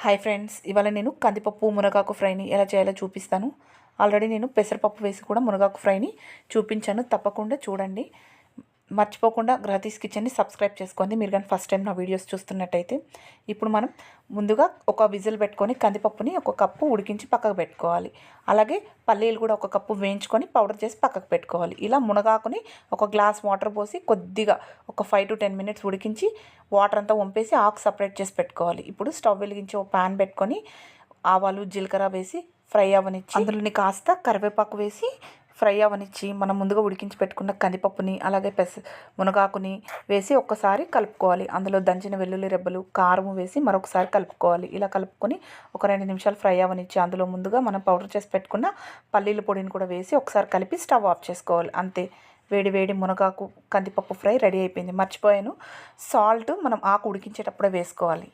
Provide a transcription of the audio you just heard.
Hi friends, ఇవాళ నేను కందిపప్పు మునగాకు ఫ్రైని ఎలా చేయాలో చూపిస్తాను. ఆల్రెడీ నేను పెసరపప్పు వేసి కూడా మునగాకు ఫ్రైని చూపించాను. తప్పకుండా చూడండి. మర్చిపోకుండా గ్రహతీస్ కిచెన్ని సబ్స్క్రైబ్ చేసుకోండి మీరు కానీ ఫస్ట్ టైం నా వీడియోస్ చూస్తున్నట్టయితే. ఇప్పుడు మనం ముందుగా ఒక విజిల్ పెట్టుకొని కందిపప్పుని ఒక కప్పు ఉడికించి పక్కకు పెట్టుకోవాలి. అలాగే పల్లీలు కూడా ఒక కప్పు వేయించుకొని పౌడర్ చేసి పక్కకు పెట్టుకోవాలి. ఇలా మునగాకుని ఒక గ్లాస్ వాటర్ పోసి కొద్దిగా ఒక 5 to 10 minutes ఉడికించి వాటర్ అంతా వంపేసి ఆకు సపరేట్ చేసి పెట్టుకోవాలి. ఇప్పుడు స్టవ్ వెలిగించి ఒక ప్యాన్ పెట్టుకొని ఆవాలు జీలకర్ర వేసి ఫ్రై అవ్వనిచ్చి అందులోని కాస్త కరివేపాకు వేసి ఫ్రై అవ్వనిచ్చి మనం ముందుగా ఉడికించి పెట్టుకున్న కందిపప్పుని అలాగే మునగాకుని వేసి ఒక్కసారి కలుపుకోవాలి. అందులో దంచిన వెల్లుల్లి రెబ్బలు కారం వేసి మరొకసారి కలుపుకోవాలి. ఇలా కలుపుకొని ఒక 2 నిమిషాలు ఫ్రై అవ్వనిచ్చి అందులో ముందుగా మనం పౌడర్ చేసి పెట్టుకున్న పల్లీల పొడిని కూడా వేసి ఒకసారి కలిపి స్టవ్ ఆఫ్ చేసుకోవాలి. అంతే, వేడి వేడి మునగాకు కందిపప్పు ఫ్రై రెడీ అయిపోయింది. మర్చిపోయాను, సాల్ట్ మనం ఆకు ఉడికించేటప్పుడే వేసుకోవాలి.